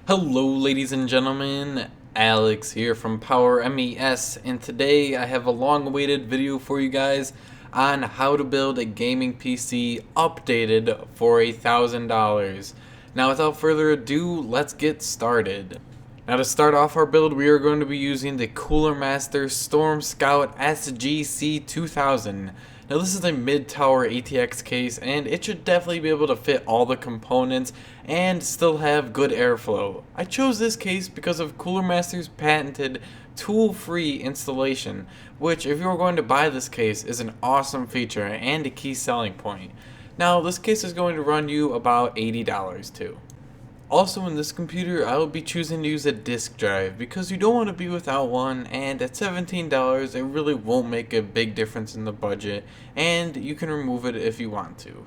Hello ladies and gentlemen, Alex here from PowerMES, and today I have a long-awaited video for you guys on how to build a gaming PC updated for $1,000. Now without further ado, let's get started. Now to start off our build, we are going to be using the Cooler Master Storm Scout SGC2000. Now this is a mid-tower ATX case, and it should definitely be able to fit all the components and still have good airflow. I chose this case because of Cooler Master's patented tool-free installation, which if you are going to buy this case is an awesome feature and a key selling point. Now this case is going to run you about $80 too. Also in this computer, I will be choosing to use a disk drive because you don't want to be without one, and at $17 it really won't make a big difference in the budget, and you can remove it if you want to.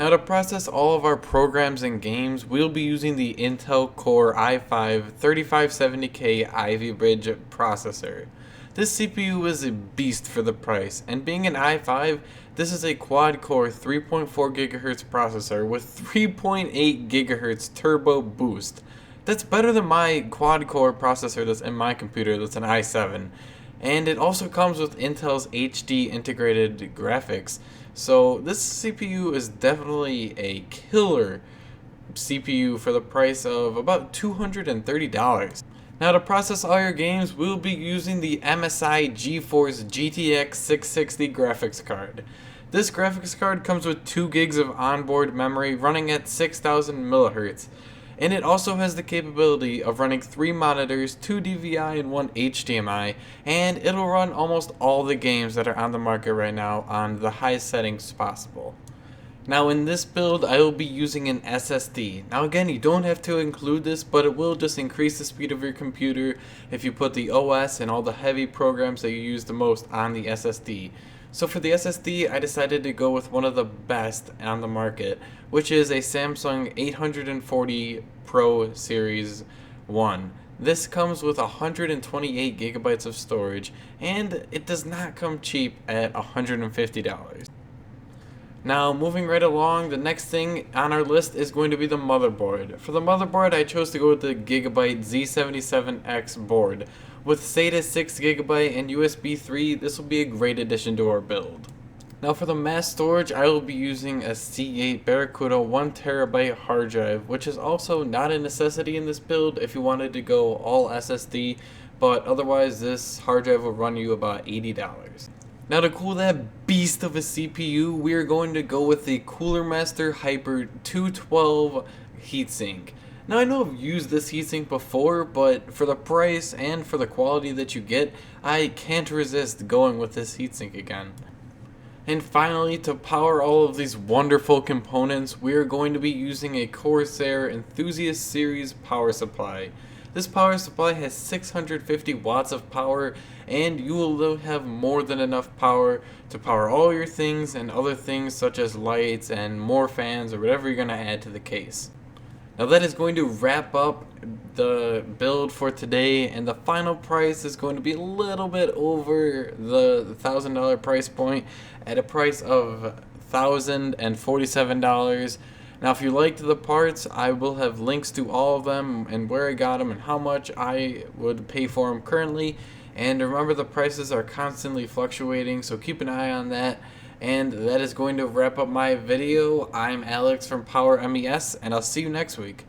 Now to process all of our programs and games, we'll be using the Intel Core i5-3570K Ivy Bridge processor. This CPU is a beast for the price, and being an i5, this is a quad-core 3.4 GHz processor with 3.8 GHz turbo boost. That's better than my quad-core processor that's in my computer that's an i7. And it also comes with Intel's HD integrated graphics. So this CPU is definitely a killer CPU for the price of about $230. Now to process all your games, we'll be using the MSI GeForce GTX 660 graphics card. This graphics card comes with 2 gigs of onboard memory running at 6000 MHz, and it also has the capability of running 3 monitors, 2 DVI and 1 HDMI, and it'll run almost all the games that are on the market right now on the highest settings possible. Now in this build, I will be using an SSD. Now again, you don't have to include this, but it will just increase the speed of your computer if you put the OS and all the heavy programs that you use the most on the SSD. So for the SSD, I decided to go with one of the best on the market, which is a Samsung 840 Pro Series 1. This comes with 128 gigabytes of storage, and it does not come cheap at $150. Now, moving right along, the next thing on our list is going to be the motherboard. For the motherboard, I chose to go with the Gigabyte Z77X board. With SATA 6GB and USB 3, this will be a great addition to our build. Now for the mass storage, I will be using a Seagate Barracuda 1TB hard drive, which is also not a necessity in this build if you wanted to go all SSD, but otherwise this hard drive will run you about $80. Now to cool that beast of a CPU, we are going to go with the Cooler Master Hyper 212 heatsink. Now I know I've used this heatsink before, but for the price and for the quality that you get, I can't resist going with this heatsink again. And finally, to power all of these wonderful components, we are going to be using a Corsair Enthusiast Series power supply. This power supply has 650 watts of power, and you will have more than enough power to power all your things and other things such as lights and more fans or whatever you're going to add to the case. Now that is going to wrap up the build for today, and the final price is going to be a little bit over the $1,000 price point at a price of $1,047. Now if you liked the parts, I will have links to all of them and where I got them and how much I would pay for them currently. And remember, the prices are constantly fluctuating, so keep an eye on that. And that is going to wrap up my video. I'm Alex from PowerMES, and I'll see you next week.